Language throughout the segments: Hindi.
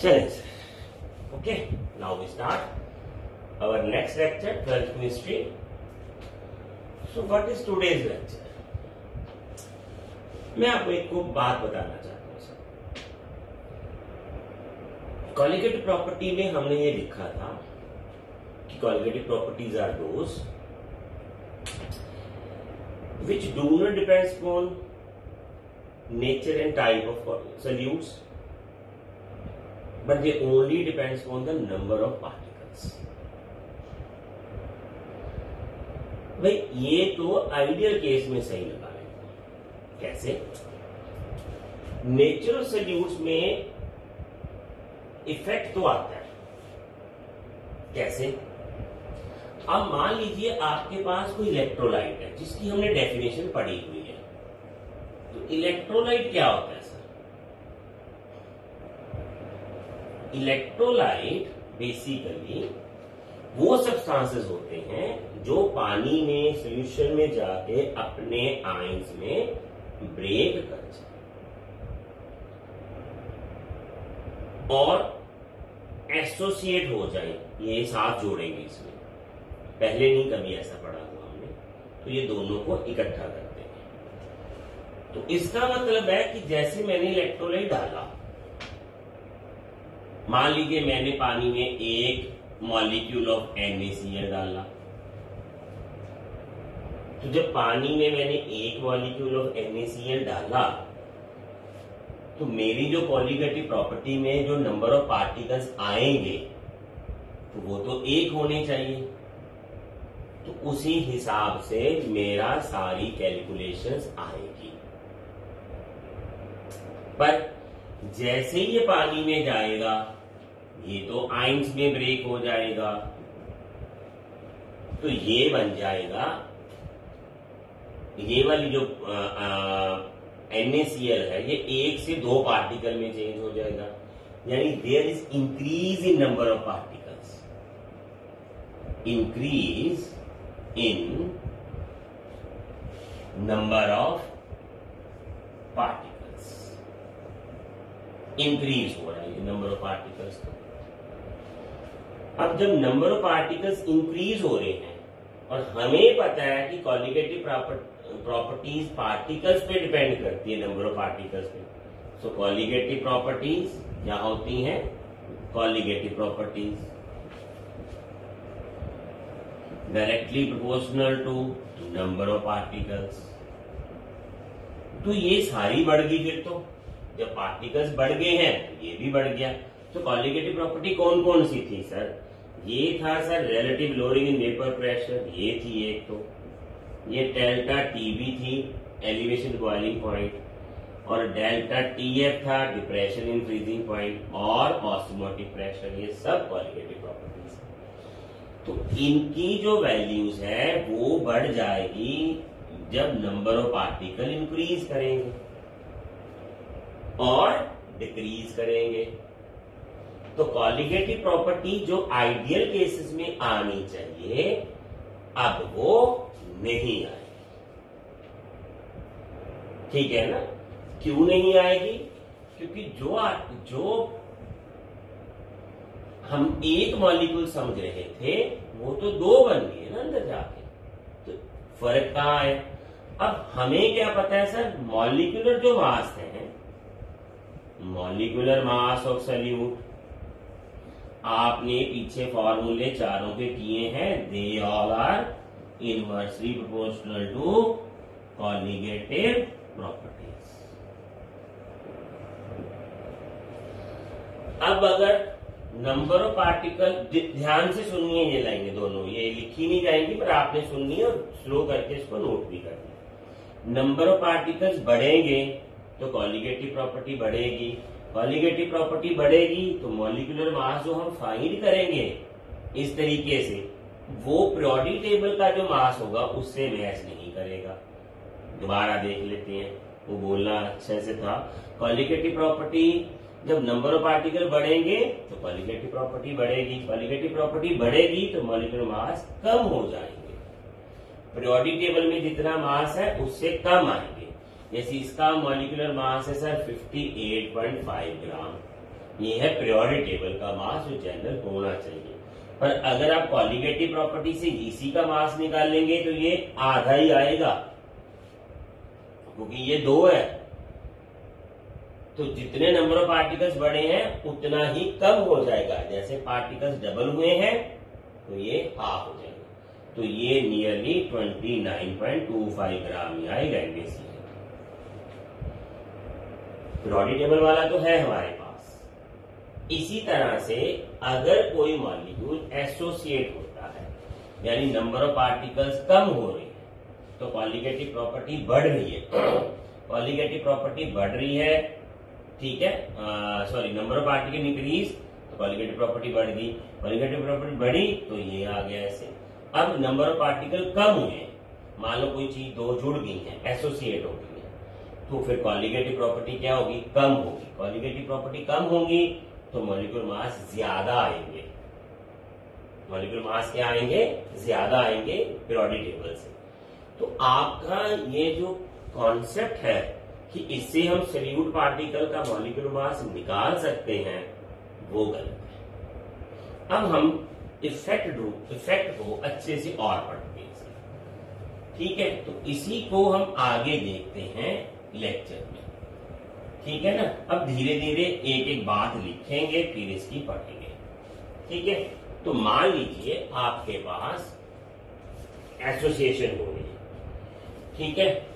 चलें sir, okay, now we start our next lecture, 12th chemistry. So what is today's lecture? मैं आपको एक बात बताना चाहता हूं सर। कॉलिगेटिव प्रॉपर्टी में हमने ये लिखा था कि colligative properties are those which do not depends upon nature and type of solutes, but they only depends upon the number of particles. भाई ये तो आइडियल केस में सही लगा है। कैसे? नेचुरल सोल्यूट्स में इफेक्ट तो आता है। कैसे? अब मान लीजिए आपके पास कोई इलेक्ट्रोलाइट है जिसकी हमने डेफिनेशन पढ़ी हुई है। तो इलेक्ट्रोलाइट क्या होता है सर? इलेक्ट्रोलाइट बेसिकली वो सब्सटेंसेस होते हैं जो पानी में सॉल्यूशन में जाके अपने आयंस में ब्रेक कर जाए और एसोसिएट हो जाए। ये साथ जोड़ेंगे इसमें, पहले नहीं कभी ऐसा पढ़ा हुआ हमने, तो ये दोनों को इकट्ठा करते हैं। तो इसका मतलब है कि जैसे मैंने इलेक्ट्रोलाइट डाला, मान लीजिए मैंने पानी में एक मॉलिक्यूल ऑफ NaCl डाला, तो जब पानी में मैंने एक मॉलिक्यूल ऑफ NaCl डाला तो मेरी जो कॉलिगेटिव प्रॉपर्टी में जो नंबर ऑफ पार्टिकल्स आएंगे तो वो तो एक होने चाहिए। तो उसी हिसाब से मेरा सारी कैलकुलेशंस आएगी। पर जैसे ही ये पानी में जाएगा ये तो आयंस में ब्रेक हो जाएगा, तो ये बन जाएगा, ये वाली जो NaCl है ये एक से दो पार्टिकल में चेंज हो जाएगा। यानी there is increase in number of particles, increase in number of particles, increase हो रहा है नंबर ऑफ पार्टिकल्स। अब जब नंबर ऑफ पार्टिकल्स इंक्रीज हो रहे हैं और हमें पता है कि कॉलिगेटिव प्रॉपर्टीज पार्टिकल्स पे डिपेंड करती है, नंबर ऑफ पार्टिकल्स पे। सो कॉलिगेटिव प्रॉपर्टीज क्या होती हैं? Colligative properties directly proportional to number of particles. तो ये सारी बढ़ गई। फिर तो जब पार्टिकल्स बढ़ गए हैं तो ये भी बढ़ गया। तो कॉलिगेटिव प्रॉपर्टी कौन कौन सी थी सर? ये था sir relative lowering in vapour pressure, ये थी एक। तो ये डेल्टा टीबी थी, एलिवेशन बॉइलिंग पॉइंट, और डेल्टा टीएफ था, डिप्रेशन इन फ्रीजिंग पॉइंट, और ऑस्मोटिक प्रेशर। ये सब कॉलिगेटिव प्रॉपर्टीज। तो इनकी जो वैल्यूज है वो बढ़ जाएगी जब नंबर ऑफ पार्टिकल इंक्रीज करेंगे और डिक्रीज करेंगे। तो कॉलिगेटिव प्रॉपर्टी जो आइडियल केसेस में आनी चाहिए अब वो नहीं आएगी। ठीक है ना? क्यों नहीं आएगी? क्योंकि जो हम एक मॉलिक्यूल समझ रहे थे वो तो दो बन गए ना अंदर जाके। तो फर्क कहां है? अब हमें क्या पता है सर? मॉलिक्यूलर जो मास है, मॉलिक्यूलर मास ऑफ सॉल्यूट, आपने पीछे फॉर्मूले चारों के किए हैं। They all are inversely proportional to colligative properties. अब अगर नंबर ऑफ पार्टिकल, ध्यान से सुनिए ये लाइनें दोनों, ये लिखी नहीं जाएंगी पर आपने सुननी है और स्लो करके इसको नोट भी करना। नंबर ऑफ पार्टिकल्स बढ़ेंगे तो कॉलिगेटिव प्रॉपर्टी बढ़ेगी, कॉलिगेटिव प्रॉपर्टी बढ़ेगी तो मॉलिक्यूलर मास जो हम फाइंड करेंगे इस तरीके से वो पीरियोडिक टेबल का जो मास होगा उससे मैच नहीं करेगा। दोबारा देख लेते हैं, वो बोलना अच्छे से था। कॉलिगेटिव प्रॉपर्टी जब नंबर ऑफ पार्टिकल बढ़ेंगे तो कॉलिगेटिव प्रॉपर्टी बढ़ेगी, कॉलिगेटिव प्रॉपर्टी बढ़ेगी तो मॉलिक्यूलर मास कम हो जाएंगे। पीरियोडिक टेबल में जितना मास है उससे कम आएंगे। जैसे इसका मॉलिक्यूलर मास है सर 58.5 ग्राम, ये है पीरियोडिक टेबल का मास जो जनरल होना चाहिए। पर अगर आप कॉलिगेटिव प्रॉपर्टी से जीसी का मास निकाल लेंगे तो ये आधा ही आएगा, क्योंकि ये 2 है। तो जितने नंबर ऑफ पार्टिकल्स बढ़े हैं उतना ही कम हो जाएगा। जैसे पार्टिकल्स डबल हुए हैं तो ये हाफ हो जाएगा। तो ये नियरली 29.25 ग्राम ही आएगा NaCl। पीरियोडिक टेबल वाला तो है हमारे पास। इसी तरह से अगर कोई मॉलिक्यूल एसोसिएट होता है, यानी नंबर ऑफ पार्टिकल्स कम हो रहे हैं, तो कॉलिगेटिव प्रॉपर्टी बढ़ रही है। कॉलिगेटिव प्रॉपर्टी बढ़ रही है, ठीक है, sorry, number of particle increase तो कॉलिगेटिव प्रॉपर्टी बढ़ गई, कॉलिगेटिव प्रॉपर्टी बढ़ी तो ये आ गया ऐसे। अब नंबर ऑफ पार्टिकल कम हुए, मान लो कोई चीज 2 जुड़ गई है, एसोसिएट हो गई है, तो फिर कॉलिगेटिव प्रॉपर्टी क्या होगी? कम होगी। कॉलिगेटिव प्रॉपर्टी कम होगी तो मॉलिक्यूलर मास ज्यादा आएंगे। मॉलिक्यूलर मास क्या आएंगे? ज्यादा आएंगे पीरियोडिक टेबल से। तो आपका ये जो कॉन्सेप्ट है कि इससे हम सॉल्यूट पार्टिकल का मॉलिक्यूलर मास निकाल सकते हैं, वो गलत है। अब हम इफेक्ट को अच्छे से और पढ़ते हैं, ठीक है। तो इसी को हम आगे देखते हैं लेक्चर में, ठीक है ना। अब धीरे धीरे एक एक बात लिखेंगे, फिर इसकी पढ़ेंगे, ठीक है। तो मान लीजिए आपके पास एसोसिएशन हो रही है, ठीक है।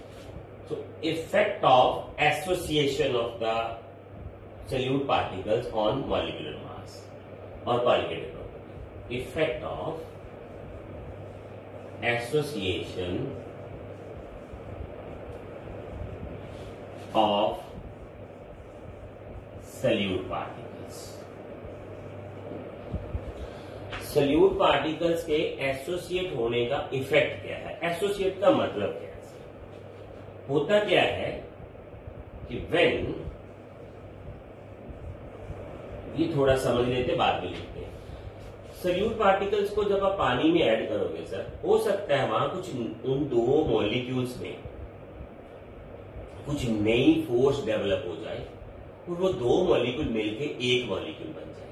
So effect of association of the solute particles on molecular mass or qualitative property. Effect of association of solute particles. solute particles के एसोसिएट होने का इफेक्ट क्या है? एसोसिएट का मतलब क्या है? होता क्या है कि व्हेन, ये थोड़ा समझ लेते बाद में लिखते हैं। सॉल्यूट पार्टिकल्स को जब आप पानी में ऐड करोगे सर, हो सकता है वहां कुछ उन 2 मॉलिक्यूल्स में कुछ नई फोर्स डेवलप हो जाए और वो 2 मॉलिक्यूल मिलके एक मॉलिक्यूल बन जाए,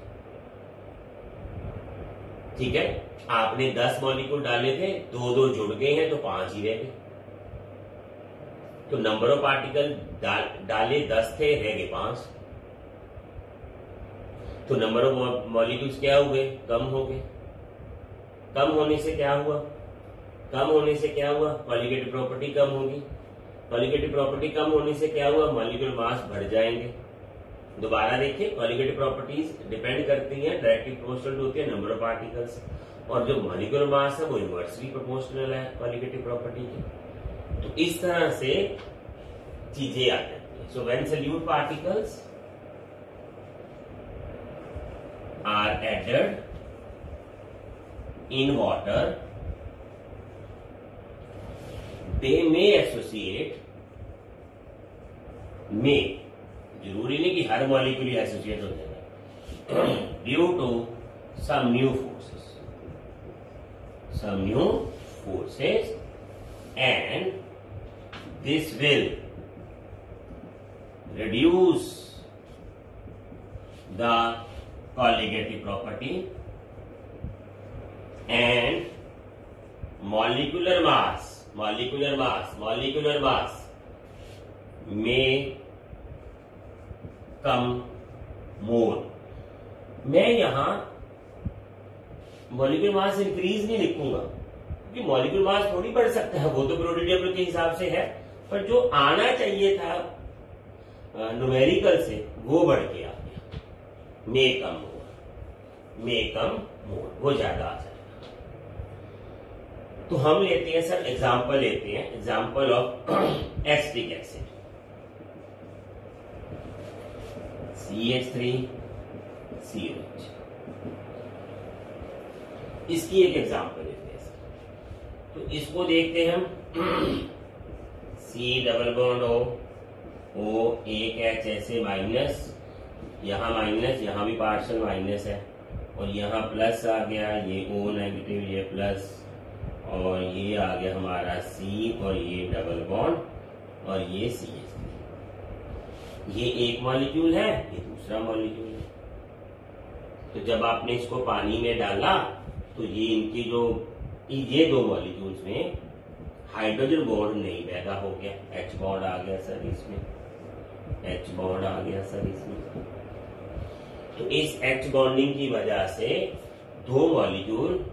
ठीक है। आपने 10 मॉलिक्यूल डाले थे, 2-2 जुड़ गए हैं तो 5 ही रह गए। तो नंबर ऑफ पार्टिकल डाले 10 थे, रह गए 5। तो नंबर ऑफ मॉलिक्यूल्स क्या हो गए? कम हो गए। कम होने से क्या हुआ? कॉलिगेटिव प्रॉपर्टी कम होगी। कॉलिगेटिव प्रॉपर्टी कम होने से क्या हुआ? मॉलिक्यूलर मास बढ़ जाएंगे। दोबारा देखिए, कॉलिगेटिव प्रॉपर्टीज डिपेंड करती है, डायरेक्टली प्रोपोर्शनल होती है नंबर ऑफ पार्टिकल्स, और जो मॉलिक्यूलर मास है वो इनवर्सली प्रोपोर्शनल है कॉलिगेटिव प्रॉपर्टी की। तो इस तरह से चीजें आ जाती है। So when solute particles are added in water, they may associate, में जरूरी नहीं कि हर मॉलिक्यूल एसोसिएट हो जाएगा, due to some new forces, and this will reduce the colligative property and molecular mass may come more। मैं यहां मॉलिक्यूलर मास इंक्रीज नहीं लिखूंगा, क्योंकि मॉलिक्यूलर मास थोड़ी बढ़ सकता है, वो तो पीरियोडिक टेबल के हिसाब से है, पर जो आना चाहिए था न्यूमेरिकल से वो बढ़ के आ गया। मे कम मोर, वो ज्यादा आ जाएगा। तो हम लेते हैं सर एग्जांपल लेते हैं, example of acetic acid, CH3COH। इसकी एक एग्जांपल लेते हैं सर। तो इसको देखते हैं हम, C डबल बॉन्ड O एक H ऐसे माइनस, यहां माइनस, यहां भी पार्शियल माइनस है, और यहां प्लस आ गया, ये O नेगेटिव, ये प्लस, और ये आ गया हमारा C, और ये डबल बॉन्ड, और ये CH3। ये एक मॉलिक्यूल है, ये दूसरा मॉलिक्यूल है। तो जब आपने इसको पानी में डाला तो ये इनकी जो ये दो मॉलिक्यूल्स में हाइड्रोजन बॉन्ड नहीं पैदा हो गया, H बॉन्ड आ गया सर इसमें, H बॉन्ड आ गया सर इसमें। तो इस H बॉन्डिंग की वजह से दो मॉलिक्यूल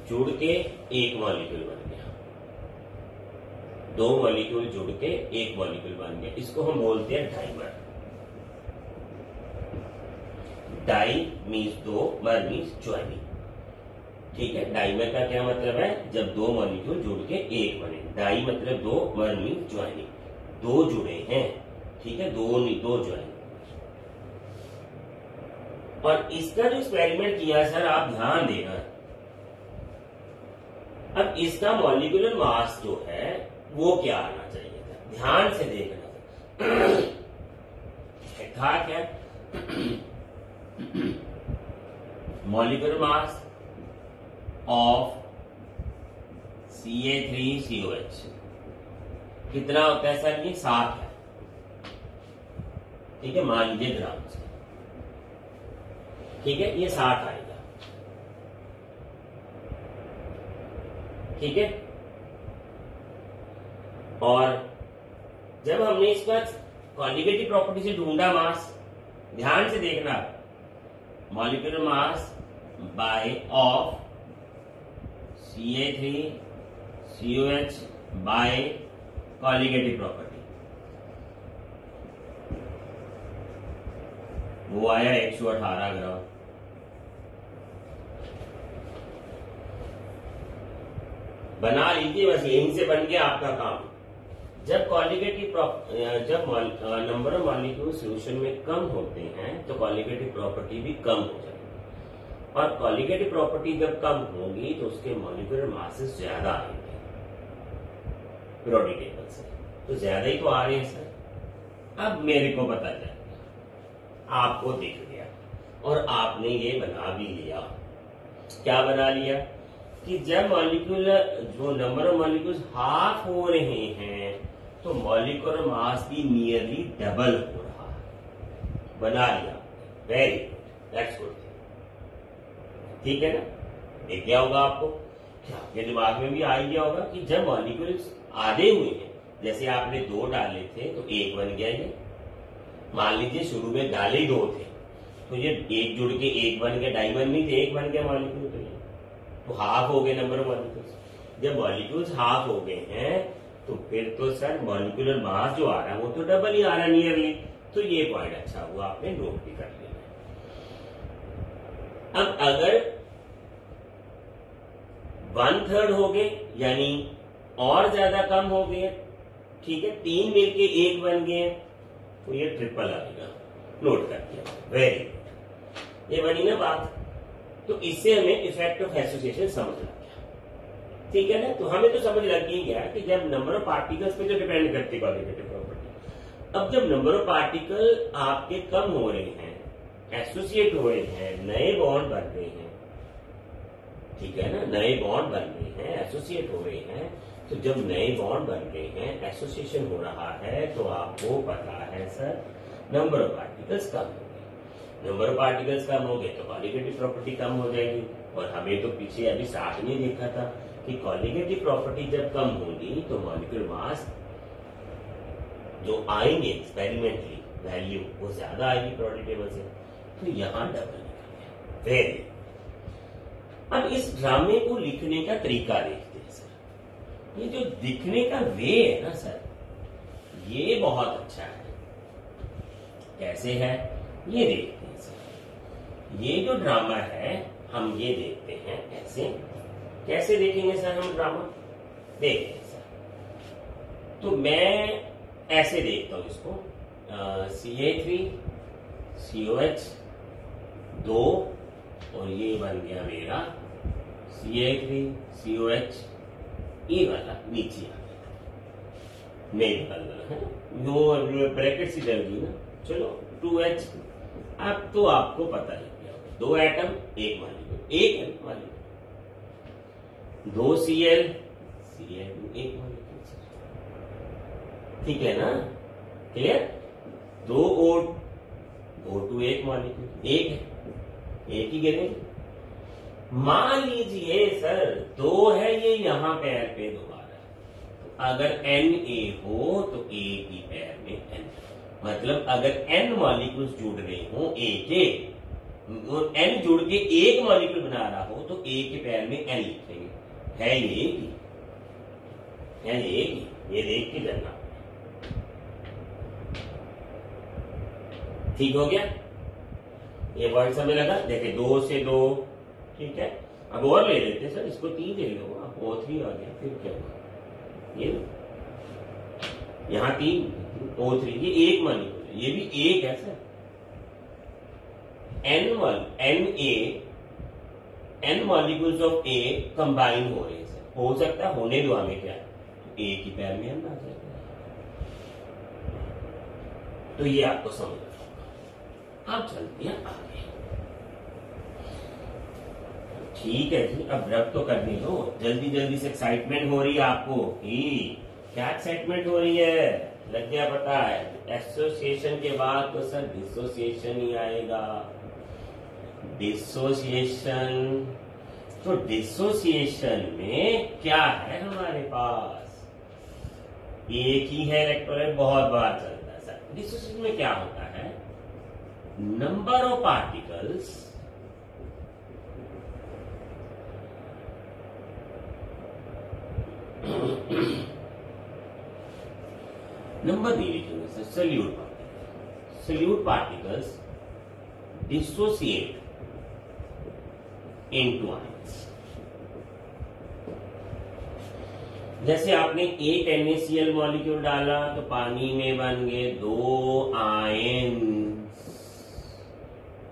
जुड़ के एक मॉलिक्यूल बन गया, दो मॉलिक्यूल जुड़ के एक मॉलिक्यूल बन गया। इसको हम बोलते हैं डाइमर। डाई मीन्स दो, मर मीन्स ज्वाइनिंग। ठीक है, डाइमर का क्या मतलब है? जब दो मॉलिक्यूल जुड़ के एक बने। डाई मतलब दो, मर मीन्स ज्वाइनिंग, दो जुड़े हैं। ठीक है, दो नहीं, दो ज्वाइनिंग। और इसका जो एक्सपेरिमेंट किया सर, आप ध्यान देना, अब इसका मॉलिक्यूलर मास जो है वो क्या आना चाहिए था, ध्यान से देखना था क्या? मॉलिक्यूलर मास ऑफ CA3COH कितना होता है सर? ये 7 है। ठीक है, मान लीजिए ग्राम से। ठीक है, ये 7 आएगा। ठीक है, और जब हमने इसका कॉन्जुगेटिव प्रॉपर्टी से ढूंढा मास, ध्यान से देखना, molecular mass by of CA3COH by conjugative property, वो आया 118 ग्राम। बना लीजिए, बस यहीं से बन गया आपका काम। जब कॉन्जुगेटिव जब नंबर ऑफ मॉलिक्यूल सॉल्यूशन में कम होते हैं तो कॉन्जुगेटिव प्रॉपर्टी भी कम हो जाएगी, और कॉन्जुगेटिव प्रॉपर्टी जब कम होगी तो उसके मॉलिक्यूलर मासेस ज्यादा आएंगे पीरियोडिक टेबल से। तो ज्यादा ही तो आ रहे हैं सर। अब मेरे को पता चल गया, आपको दिख गया, और आपने ये बना भी लिया। क्या बना लिया? कि जब मॉलिक्यूल जो नंबर ऑफ मॉलिक्यूल्स हाफ हो रहे हैं तो मॉलिक्यूलर मास भी नियरली डबल हो रहा है। बना लिया, वेरी गुड, दैट्स गुड। ठीक है ना? देख लिया होगा आपको, क्या आपके दिमाग में भी आ गया होगा कि जब मॉलिक्यूल्स आधे हुए हैं, जैसे आपने 2 डाले थे तो 1 बन गया। ये मान लीजिए शुरू में डाले 2 थे तो ये 1 जुड़ के 1 बन गया, डायमंड नहीं थे, 1 बन गया मॉलिक्यूल। तो हाफ हो गए नंबर ऑफ मॉलिक्यूल्स। जब मॉलिक्यूल्स हाफ हो गए हैं तो फिर तो सर मॉलिक्यूलर मास जो आ रहा है वो तो डबल ही आ रहा है नियरली। तो ये पॉइंट अच्छा हुआ, आपने नोट भी कर लिया। अब अगर 1/3 हो गए, यानी और ज्यादा कम हो गए, ठीक है, 3 मिलके 1 बन गए, तो ये ट्रिपल आएगा। नोट कर दिया, वेरी गुड। ये बनी ना बात। तो इससे हमें इफेक्ट ऑफ एसोसिएशन समझ लग गया। ठीक है ना? तो हमें तो समझ लग ही गया कि जब नंबर ऑफ पार्टिकल्स पे जो डिपेंड करती है कॉन्जुगेटिव प्रॉपर्टी। अब जब नंबर ऑफ पार्टिकल आपके कम हो रहे हैं, एसोसिएट हो रहे हैं, नए बॉन्ड बन रहे हैं, ठीक है ना, नए बॉन्ड बन रहे हैं, एसोसिएट हो रहे हैं, तो जब नए बॉन्ड बन रहे हैं, एसोसिएशन हो रहा है, तो आपको पता है सर नंबर ऑफ पार्टिकल्स कम हो गए। नंबर ऑफ पार्टिकल्स कम हो गए तो कॉन्जुगेटिव प्रॉपर्टी कम हो जाएगी। और हमें तो पीछे अभी साथ में देखा था कि कॉन्जुगेटिव प्रॉपर्टी जब कम होगी तो मॉलिक्यूलर मास जो आएंगे एक्सपेरिमेंटली वैल्यू वो ज्यादा आएगी पीरियोडिक टेबल से। तो यहां डबल निकल गया। वेरी। अब इस ड्रामे को लिखने का तरीका देखते हैं सर। ये जो दिखने का वे है ना सर, ये बहुत अच्छा है। कैसे है ये देखते हैं सर। ये जो ड्रामा है हम ये देखते हैं ऐसे। कैसे देखेंगे सर हम ड्रामा? देखते हैं सर। तो मैं ऐसे देखता हूं इसको, CA3COH 2 और ये बन गया मेरा CA3COH, ये वाला नीचे आ गया, नहीं निकल रहा है, वो ब्रैकेट सी डल गई ना। चलो 2H। अब तो आपको पता ही क्या, 2 atom 1 molecule, 1 molecule, 2 Cl, Cl2 1 molecule. ठीक है ना? क्लियर? 2 O2 1 मॉलिक्यूल, 1 है। एक ही गिरेंगे। मान लीजिए सर 2 है, ये यहां पैर पे दोबारा, तो अगर Na हो तो A की पैर में N, मतलब अगर N मॉलिक्यूल्स जुड़ रहे हो A के, और N जुड़ के एक मॉलिक्यूल बना रहा हो तो A के पैर में N लिखेंगे। है ये एक ही, है ये एक ही, ये देख के करना। ठीक हो गया, ये वर्ड समय लगा। देखे 2 से 2, ठीक है। अब और ले लेते सर, इसको 3 ले लो, अब O3 आ गया, फिर क्या होगा, ये यहां 3 O3, ये एक मॉलिक्यूल है, ये भी एक है sir. N molecules of A combine हो रहे हैं सर, हो सकता है, होने दो हमें, क्या A की पैर में N आ जाएगा। तो ये आपको समझ, आप चलते हैं आगे। ठीक है जी, अब रब तो करने दो, जल्दी जल्दी से। एक्साइटमेंट हो रही है आपको ही, क्या एक्साइटमेंट हो रही है, लग गया पता है। एसोसिएशन के बाद तो सर डिसोसिएशन ही आएगा। डिसोसिएशन, तो डिसोसिएशन में क्या है हमारे पास, एक ही है इलेक्ट्रोलाइट, बहुत बार चलता है सर। डिसोसिएशन में क्या होता है, नंबर ऑफ पार्टिकल्स नंबर नहीं लिखेंगे sir, solute particles dissociate into ions. जैसे आपने एक NaCl मॉलिक्यूल डाला तो पानी में बन गए 2 आयंस,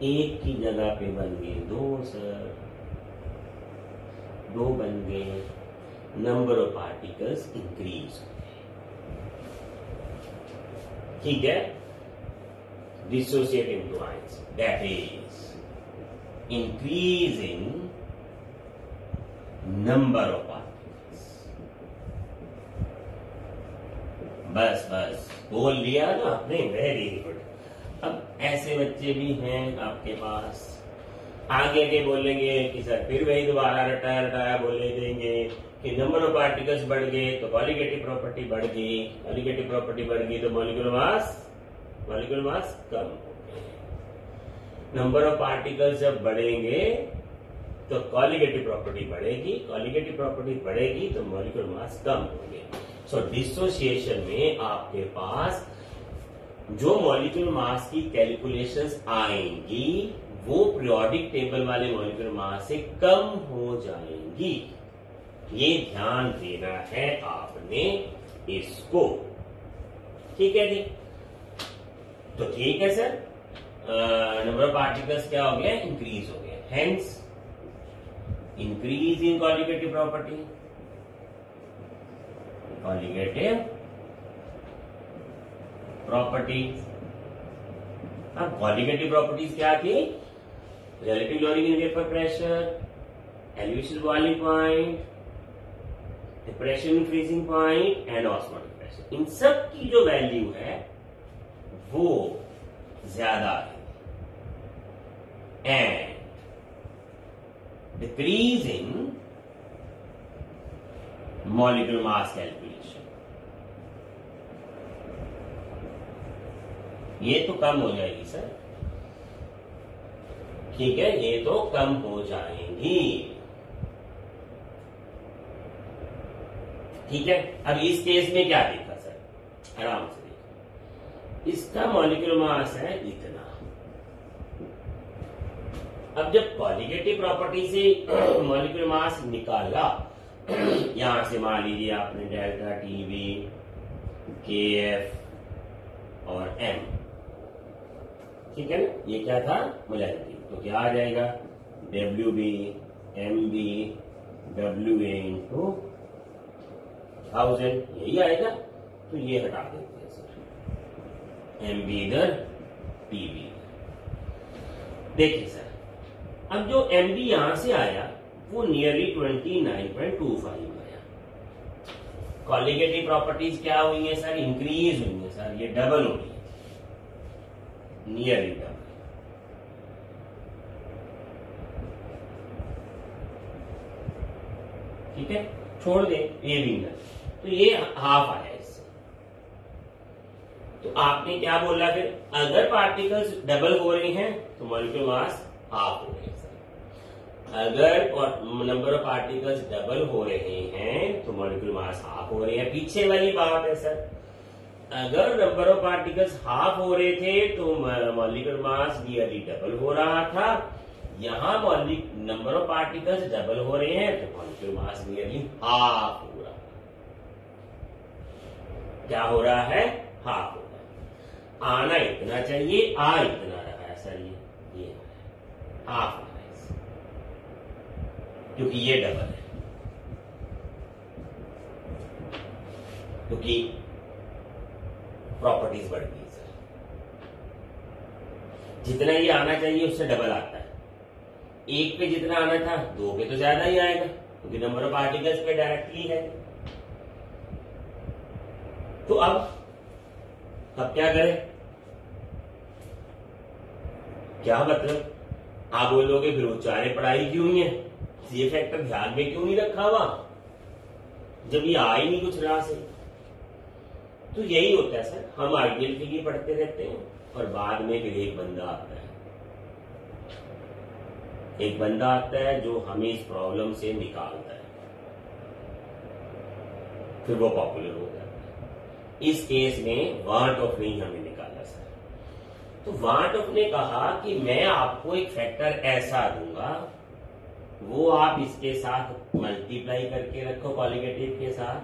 एक की जगह पे बन गए 2 सर, 2 बन गए, नंबर ऑफ पार्टिकल्स इंक्रीज। ठीक है, dissociate into ions, that is increasing number of particles. बस बस बोल लिया ना आपने, वेरी गुड। अब ऐसे बच्चे भी हैं आपके पास, आगे के बोलेंगे कि सर फिर वही दोबारा रटाया रटाया बोले देंगे कि नंबर ऑफ पार्टिकल्स बढ़ गए तो कॉलिगेटिव प्रॉपर्टी बढ़ गई, कॉलिगेटिव प्रॉपर्टी बढ़ गई तो मॉलिक्यूलर मास कम हो गया। नंबर ऑफ पार्टिकल्स जब बढ़ेंगे तो कॉलिगेटिव प्रॉपर्टी बढ़ेगी, कॉलिगेटिव प्रॉपर्टी बढ़ेगी तो मॉलिक्यूलर मास कम होंगे। सो डिसोसिएशन में आपके पास जो मॉलिक्यूलर मास की कैलकुलेशंस आएंगी वो पीरियोडिक टेबल वाले मॉलिक्यूलर मास से कम हो जाएंगी। ये ध्यान देना है आपने इसको, ठीक है जी। तो ठीक है सर, नंबर ऑफ पार्टिकल्स क्या हो गया, इंक्रीज हो गया, hence increase in colligative property, colligative property. अब कॉलिगेटिव प्रॉपर्टीज क्या थी, relative lowering in vapour pressure, elevation boiling point, pressure in freezing point and osmotic pressure. इन सब की जो वैल्यू है वो ज्यादा है, and decrease in molecular mass calculation, ये तो कम हो जाएगी सर, ठीक है, ये तो कम हो जाएंगी, ठीक है। अब इस केस में क्या देखा सर, आराम से देखो, इसका मॉलिक्यूलर मास है इतना। अब जब कॉलिगेटिव प्रॉपर्टी से मॉलिक्यूलर मास निकाला, यहां से मान लीजिए आपने डेल्टा टीवी, KF और M, ठीक है ना, ये क्या था मोलैरिटी, तो क्या आ जाएगा WB MB WA इंटू 1000, यही आएगा। तो ये हटा देते हैं सर, MB इधर TB। देखिए सर, अब जो MB यहां से आया वो नियरली 29.25 आया। कॉलिगेटिव प्रॉपर्टीज क्या हुई है सर, इंक्रीज हुई है सर, ये डबल हो गई, नियरली डबल। ठीक है, छोड़ दे ये विनर, तो ये हाफ आया इससे। तो आपने क्या बोला फिर, अगर पार्टिकल्स डबल हो रहे हैं तो मॉलिक्यूलर मास हाफ हो रहे हैं। अगर नंबर ऑफ पार्टिकल्स डबल हो रहे हैं तो मॉलिक्यूलर मास हाफ हो रहे हैं। पीछे वाली बात है सर, अगर नंबर ऑफ पार्टिकल्स हाफ हो रहे थे तो मॉलिक्यूलर मास नियरली डबल हो रहा था। यहां नंबर ऑफ पार्टिकल्स डबल हो रहे हैं तो मॉलिक्यूलर मास नियरली हाफ हो रहा है। क्या हो रहा है, हाफ हो रहा है। आना इतना चाहिए, आ इतना रहा है सर, ये हाफ आ रहा है क्योंकि ये डबल है, क्योंकि प्रॉपर्टीज बढ़ गई सर। जितना ये आना चाहिए उससे डबल आता है। एक पे जितना आना था दो पे तो ज्यादा ही आएगा, क्योंकि नंबर ऑफ पार्टिकल्स पे डायरेक्टली है। तो अब क्या करें, क्या मतलब, आप बोलोगे फिर उच्चारे पढ़ाई क्यों नहीं है, ये फैक्टर ध्यान में क्यों नहीं रखा हुआ, जब ये आ ही नहीं कुछ रहा से। तो यही होता है सर, हम आइडियल के लिए पढ़ते रहते हैं और बाद में फिर एक बंदा आता है जो हमें इस प्रॉब्लम से निकालता है, फिर वो पॉपुलर हो जाता है। इस केस में वार्टॉफ ने हमें निकाला सर। तो वार्टॉफ ने कहा कि मैं आपको एक फैक्टर ऐसा दूंगा, वो आप इसके साथ मल्टीप्लाई करके रखो कॉलिगेटिव के साथ,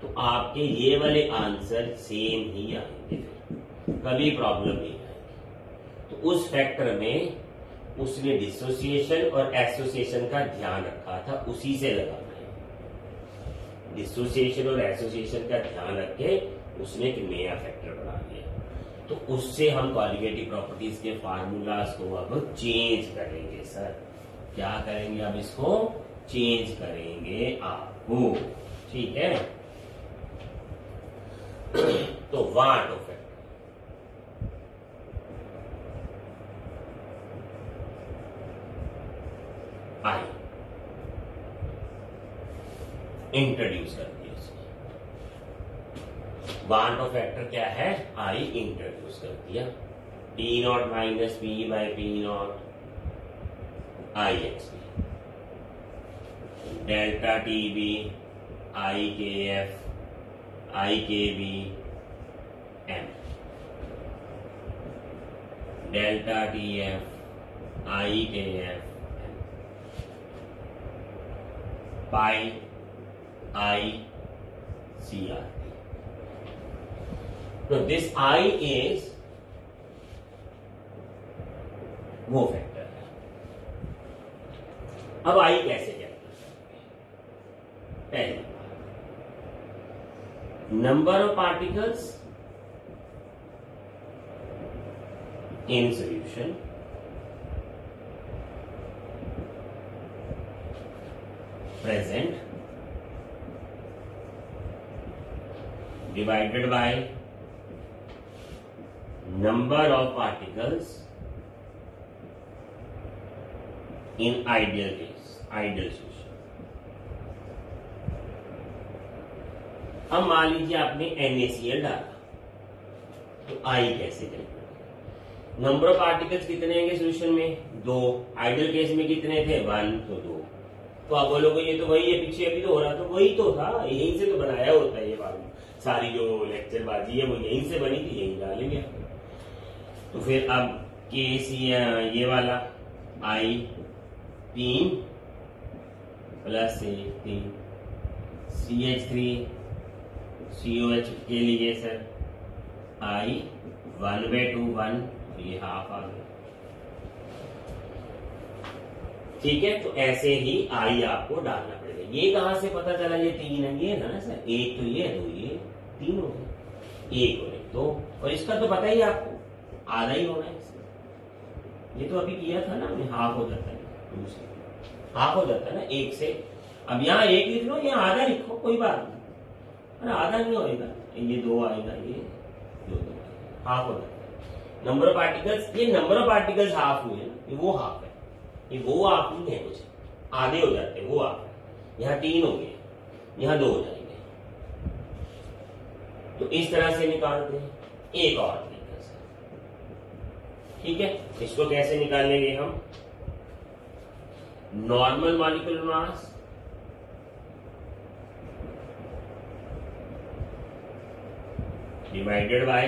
तो आपके ये वाले आंसर सेम ही आएंगे, कभी प्रॉब्लम नहीं आएगी। तो उस फैक्टर में उसने डिसोसिएशन और एसोसिएशन का ध्यान रखा था, उसी से लगाना है। डिसोसिएशन और एसोसिएशन का ध्यान रख के उसने एक नया फैक्टर बना दिया। तो उससे हम कॉलिगेटिव प्रॉपर्टीज के फार्मूलाज को अब चेंज करेंगे सर। क्या करेंगे, अब इसको चेंज करेंगे आपको, ठीक है। तो वार्टॉफ फैक्टर आई इंट्रोड्यूस कर दिया इसमें। वार्टॉफ फैक्टर क्या है, आई इंट्रोड्यूस कर दिया। T not minus P by P not I X B, delta T B I K F I K B M, delta T F I K F pi I C R. तो दिस आई इज वो फैक्टर है। अब आई कैसे कैलकुलेट करेंगे, पहली number of particles in solution present divided by number of particles in ideal case, ideal solution। अब मान लीजिए आपने NaCl डाला, तो I कैसे कैलकुलेट, नंबर ऑफ पार्टिकल्स कितने होंगे सोल्यूशन में, दो, आइडियल केस में कितने थे, 1, तो 2। तो आप बोलोगे ये तो वही है, पीछे अभी तो हो रहा, तो वही तो था, यहीं से तो बनाया होता है ये फार्मूला, सारी जो लेक्चर बाजी है वो यहीं से बनी थी, यहीं डालेंगे। तो फिर अब केस ये वाला आई 3 प्लस 3 CH3 COH के लिए सर आई 1/2 1, ये हाफ आ गया, ठीक है। तो ऐसे ही आई आपको डालना पड़ेगा। ये कहां से पता चला ये 3 है, ये ना सर, एक तो ये 2 ये 3 हो गए, 1 और 1 2, और इसका तो पता ही आपको आधा ही होना है इसमें। ये तो अभी किया था ना, हाफ हो जाता है, हाफ हो जाता है ना 1 से। अब यहाँ 1 लिख लो, यहाँ आधा लिखो, कोई बात नहीं, अरे आधा नहीं होगा, ये 2 आएगा, ये 2 हाफ हो जाता है। नंबर ऑफ पार्टिकल्स, ये नंबर ऑफ पार्टिकल्स हाफ हुए ना, ये वो हाफ है, ये वो आप नहीं है, कुछ आधे हो जाते हैं, वो आप है। यहां 3 होंगे, यहां 2 हो जाएंगे। तो इस तरह से निकालते हैं। एक और तरीका से, ठीक है। इसको कैसे निकालेंगे हम? Normal molecular mass divided by,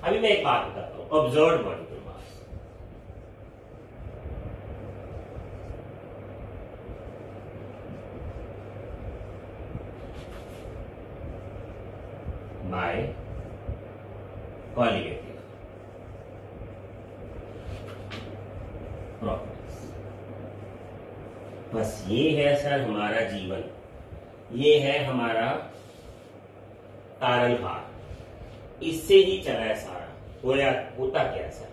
अभी मैं एक बात बताता हूं, observed molecular mass. By qualitative properties. बस ये है सर हमारा जीवन, ये है हमारा तारनहार, इससे ही चला है सारा। होता क्या है सर,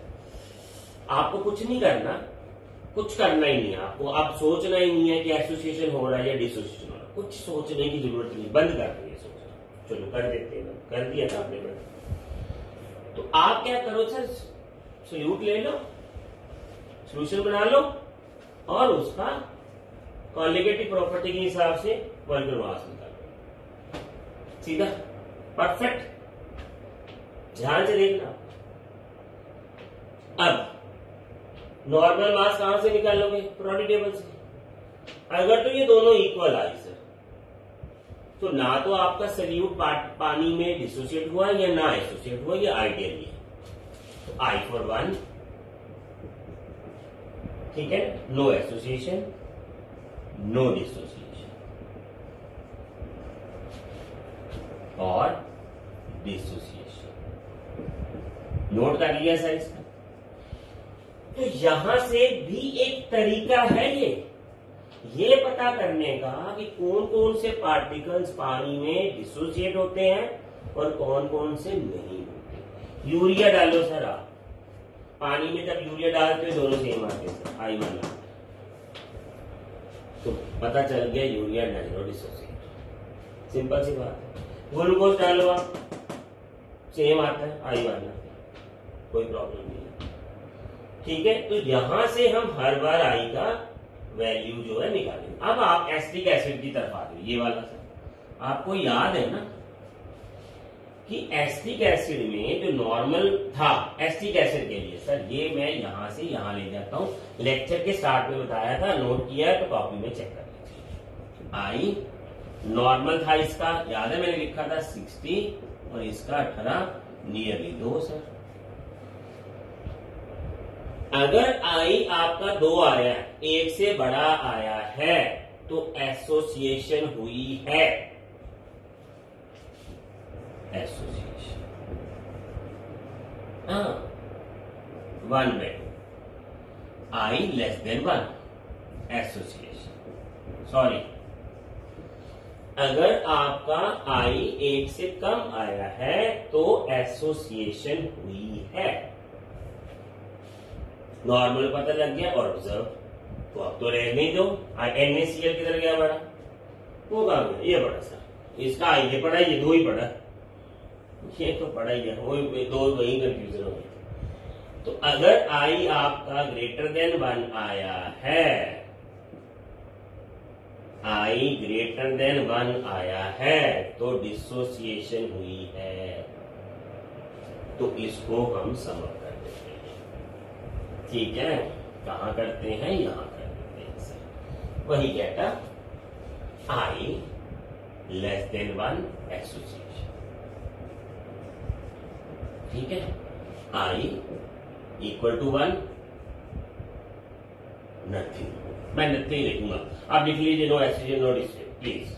आपको कुछ नहीं करना, कुछ करना ही नहीं है आपको। आप सोचना ही नहीं है कि एसोसिएशन हो रहा है या डिसोसिएशन हो रहा है, कुछ सोचने की जरूरत नहीं, बंद कर दिए सोचना। चलो कर देते हैं, कर दिया था आपने बंद। तो आप क्या करो सर, सोल्यूट ले लो, सोल्यूशन बना लो और उसका कॉलिगेटिव प्रॉपर्टी के हिसाब से मॉलिक्यूलर मास निकालो, सीधा परफेक्ट। ध्यान से देखना। अब नॉर्मल मास कहां से निकालोगे? पीरियोडिक टेबल से। अगर तो ये दोनों इक्वल आई सर, तो ना तो आपका सल्यूट पानी में डिसोसिएट हुआ या ना एसोसिएट हुआ, ये आइडियल है। तो I for 1, ठीक है, नो एसोसिएशन, नो डिसोसिएशन और डिसोसिएशन। नोट कर लिया सर इसका। तो यहां से भी एक तरीका है ये पता करने का कि कौन कौन से पार्टिकल्स पानी में डिसोसिएट होते हैं और कौन कौन से नहीं होते। यूरिया डालो सर आप पानी में, जब यूरिया डालते हो दोनों सेम आते हैं सर, आई वाला, तो पता चल गया यूरिया डालो डिसोसिएट, सिंपल सी बात है। ग्लूकोज डालो आप, सेम आता है, आई वाला, कोई प्रॉब्लम नहीं है, ठीक है। तो यहां से हम हर बार आई का वैल्यू जो है निकालेंगे। अब आप एसिटिक एसिड की तरफ आ जाओ, ये वाला सर आपको याद है ना कि एसिटिक एसिड में जो नॉर्मल था एसिटिक एसिड के लिए सर, ये मैं यहां से यहां ले जाता हूं। लेक्चर के स्टार्ट में बताया था, नोट किया है तो कॉपी में चेक कर लीजिए। आई नॉर्मल था इसका, याद है मैंने लिखा था 60 और इसका 18, नियरली 2 सर। अगर आई आपका 2 आया, 1 से बड़ा आया है, तो एसोसिएशन हुई है, एसोसिएशन। हाँ, 1 में आई लेस देन 1, एसोसिएशन। सॉरी, अगर आपका आई 1 से कम आया है तो एसोसिएशन हुई है। नॉर्मल पता लग गया और ऑब्जर्व, तो अब तो रहने दो। NaCl किधर गया बड़ा, वो कहां गया, ये बड़ा सा, इसका आई ये पड़ा, ये 2 ही पड़ा, ये तो पड़ा ही है, वो 2 वही कंफ्यूजन हो गई। तो अगर आई आपका ग्रेटर देन 1 आया है, आई ग्रेटर देन 1 आया है तो डिसोसिएशन हुई है। तो इसको हम समझ कर देते हैं, ठीक है। कहां करते हैं, यहां कर देते हैं सर। वही कहता आई लेस देन 1 एसोसिएशन, ठीक है। आई इक्वल टू 1 नथिंग, मैं नथिंग लिखूंगा, आप लिख लीजिए no association no dissociation please.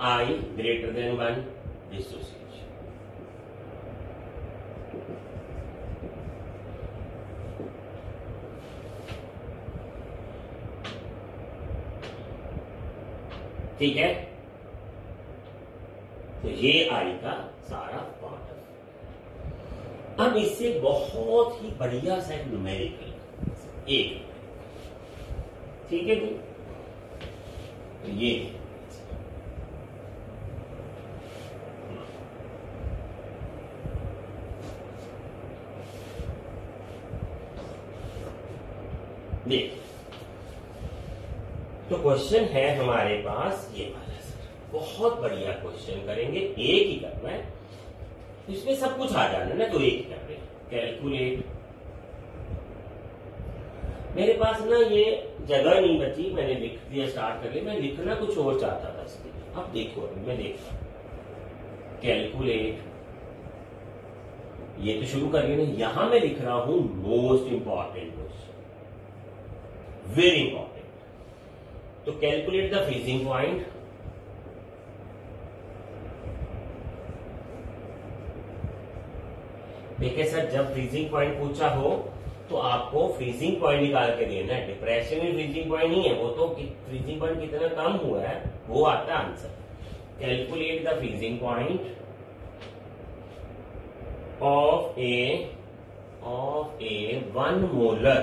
I greater than 1 dissociation, ठीक है। तो ये आई का सारा पार्ट है। अब इससे बहुत ही बढ़िया सा न्यूमेरिकल एक, ठीक है जी। तो ये देख, तो क्वेश्चन है हमारे पास ये वाला सर, बहुत बढ़िया क्वेश्चन करेंगे, एक ही करना है, इसमें सब कुछ आ जाना ना, तो एक ही कर रहे हैं। कैलकुलेट, मेरे पास ना ये जगह नहीं बची, मैंने लिख दिया, स्टार्ट कर लिया, मैं लिखना कुछ और चाहता था इसके लिए। अब देखो, अभी मैं देख रहा हूं कैलकुलेट, ये तो शुरू करिए ना, यहां मैं लिख रहा हूं most important question, very important. तो कैलकुलेट द फ्रीजिंग पॉइंट, देखिए सर, जब फ्रीजिंग पॉइंट पूछा हो तो आपको फ्रीजिंग पॉइंट निकाल के देना है, डिप्रेशन में फ्रीजिंग पॉइंट नहीं है, वो तो फ्रीजिंग पॉइंट कितना कम हुआ है वो आता है answer. Calculate the freezing point of A 1 molar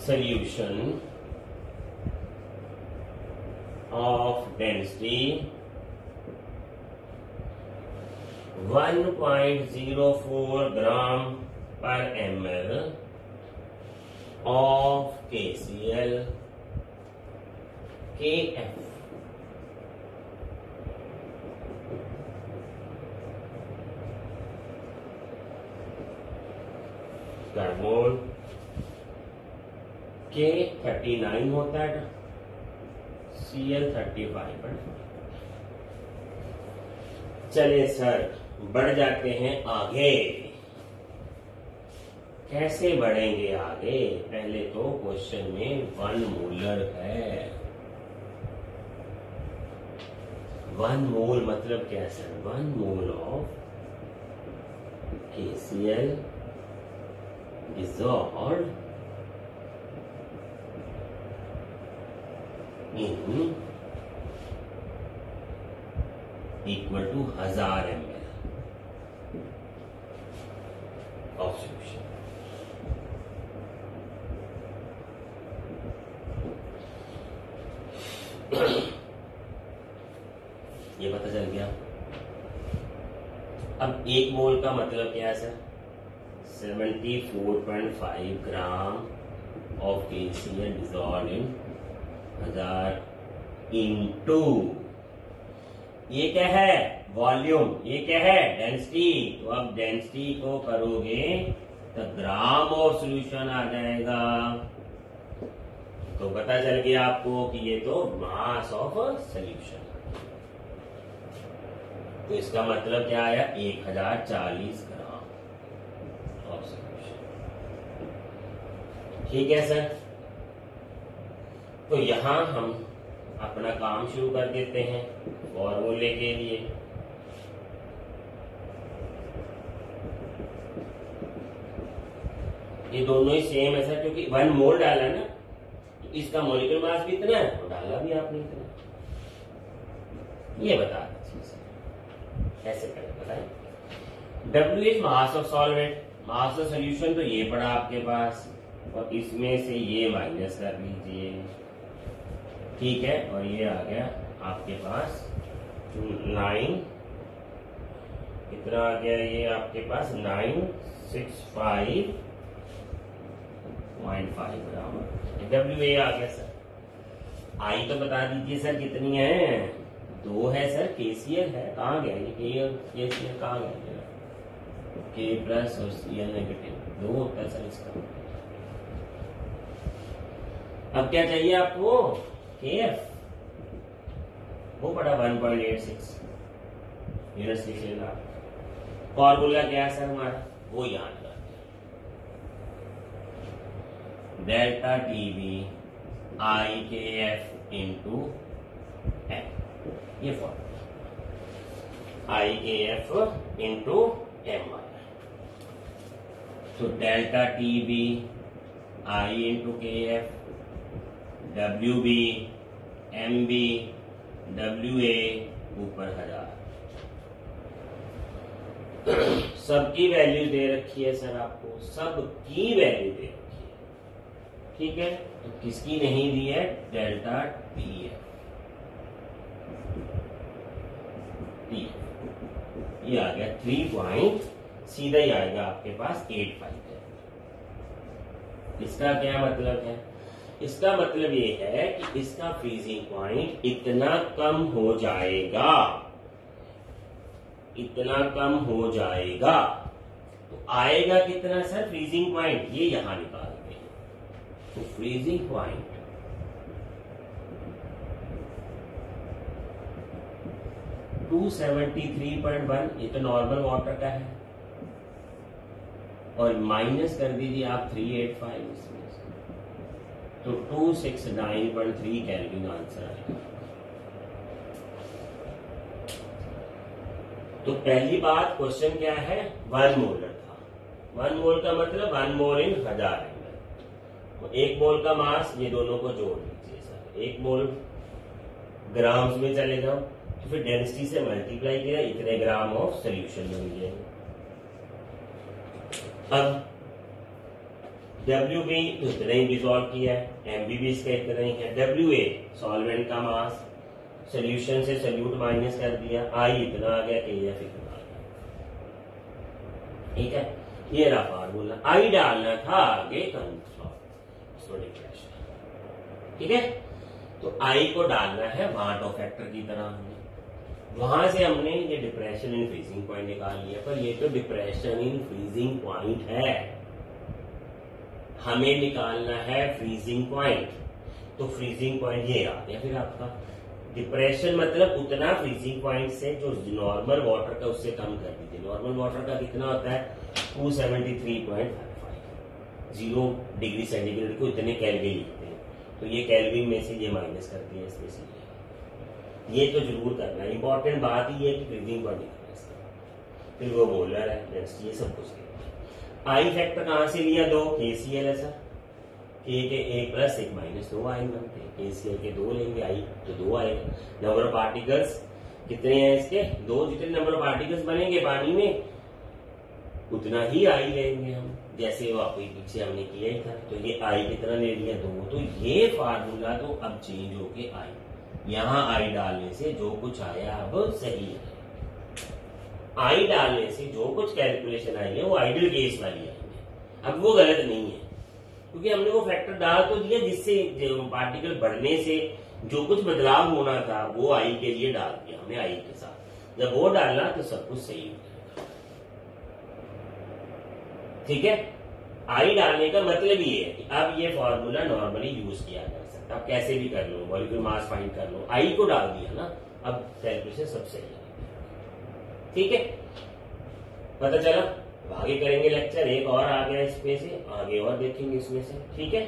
solution of density 1.04 gram per ml of KCl KF. Carbon K39 होता है, Cl35। चलिए सर, बढ़ जाते हैं आगे। कैसे बढ़ेंगे आगे? पहले तो क्वेश्चन में 1 मोलर है। 1 मोल मतलब क्या sir? 1 mole of KCl dissolved in equal to 1000 ml of solution. ये पता चल गया। अब 1 मोल का मतलब क्या है sir? 74.5 gram of KCl dissolved in 1000 into, ये क्या है? वॉल्यूम। ये क्या है? डेंसिटी। तो अब डेंसिटी को करोगे तो ग्राम ऑफ सॉल्यूशन आ जाएगा। तो पता चल गया आपको कि ये तो मास ऑफ सॉल्यूशन। तो इसका मतलब क्या आया? 1040 ग्राम ऑफ सॉल्यूशन। ठीक है सर। तो यहां हम अपना काम शुरू कर देते हैं फॉर्मूले के लिए। ये दोनों ही सेम है सर, क्योंकि 1 मोल डाला ना, तो इसका मॉलिक्यूलर मास भी इतना है, तो डाला भी आपने इतना। ये बता दीजिए कैसे करें, बताएं। W is mass of solvent, mass of solution तो ये पड़ा आपके पास, और इसमें से ये माइनस कर लीजिए। ठीक है, और ये आ गया आपके पास 9, कितना आ गया ये आपके पास? 965.5 ग्राम। WA आ गया सर। आई तो बता दीजिए सर कितनी है? 2 है सर। KCl है, कहाँ गया ये? KCl कहाँ गया? K प्लस और Cl नेगेटिव 2 होता है सर इसका। अब क्या चाहिए आपको? KF, वो पड़ा 1.86 यूनिट्स लिख लेना। फॉर्मूला क्या है सर हमारा? वो याद रखना, delta TV IKF into M। ये फॉर्मूला IKF इंटू M। तो delta TV I into KF, WB MB WA ऊपर 1000। सबकी वैल्यू दे रखी है सर आपको, सबकी वैल्यू दे रखी है। ठीक है, तो किसकी नहीं दी है? Delta TF। ये आ गया 3 पॉइंट, सीधा ही आएगा आपके पास 85 है। इसका क्या मतलब है? इसका मतलब ये है कि इसका फ्रीजिंग पॉइंट इतना कम हो जाएगा, इतना कम हो जाएगा। तो आएगा कितना सर फ्रीजिंग पॉइंट, ये यहां निकालते हैं। तो फ्रीजिंग पॉइंट 273.1, ये तो नॉर्मल वाटर का है, और माइनस कर दीजिए आप 385 इसमें से, तो 269.3 केल्विन आंसर आएगा। तो पहली बात क्वेश्चन क्या है, 1 मोलर था। 1 मोल का मतलब 1 मोल इन 1000 ml। तो 1 मोल का मास, ये दोनों को जोड़ लीजिए सर, 1 मोल ग्राम्स में चले जाओ, तो फिर डेंसिटी से मल्टीप्लाई किया, इतने ग्राम ऑफ सोल्यूशन बन जाएंगे। अब WB तो इतना ही डिसॉल्व किया है, MB भी इसका इतना ही है। WA सॉल्वेंट का मास, सोल्यूशन से सोल्यूट माइनस कर दिया, I इतना आ गया, KF इतना आ गया। ठीक है, ये रहा फार्मूला। I डालना था आगे कंट्रोल डिप्रेशन। ठीक है, तो I को डालना है वहां टॉप फैक्टर की तरह, वहां से हमने ये डिप्रेशन इन फ्रीजिंग पॉइंट निकाल लिया। पर ये तो डिप्रेशन इन फ्रीजिंग पॉइंट है, हमें निकालना है फ्रीजिंग पॉइंट। तो फ्रीजिंग पॉइंट ये आ गया फिर आपका। डिप्रेशन मतलब उतना फ्रीजिंग पॉइंट से जो नॉर्मल वाटर का उससे कम कर दीजिए। नॉर्मल वाटर का कितना होता है 273.55, 0 डिग्री सेंटीग्रेड को इतने कैलविन लिखते हैं, तो ये कैलविन में से ये माइनस कर दिया इसमें से। ये तो जरूर करना है, इंपॉर्टेंट बात ही है कि फ्रीजिंग पॉइंट निकालना है। फिर वो मोलर है, ये सब कुछ। आई फैक्टर कहां से लिया, 2 KCl है सर, K के 1 प्लस 1 माइनस 2 आई बनते हैं, KCl के 2 लेंगे, आई तो 2 आएगा। नंबर ऑफ पार्टिकल्स कितने हैं इसके, 2। जितने नंबर ऑफ पार्टिकल्स बनेंगे पानी में उतना ही आई लेंगे हम, जैसे वो आपको पीछे हमने किया ही था। तो ये आई कितना ले लिया, 2। तो ये फार्मूला तो अब चेंज होके आई, यहां आई डालने से जो कुछ आया अब सही है। आई डालने से जो कुछ कैलकुलेशन आई है वो आइडियल केस वाली आई है, अब वो गलत नहीं है, क्योंकि हमने वो फैक्टर डाल तो दिया जिससे पार्टिकल बढ़ने से जो कुछ बदलाव होना था वो आई के लिए डाल दिया हमने, आई के साथ जब वो डालना तो सब कुछ सही हो जाएगा। ठीक है, आई डालने का मतलब ये है कि अब ये फॉर्मूला नॉर्मली यूज किया जा सकता है, आप कैसे भी कर लो, मॉलिक्यूलर मास फाइंड कर लो, आई को डाल दिया ना, अब कैलकुलेशन सब सही है। ठीक है, पता चला। आगे करेंगे लेक्चर, एक और आ गया इसमें से, आगे और देखेंगे इसमें से। ठीक है।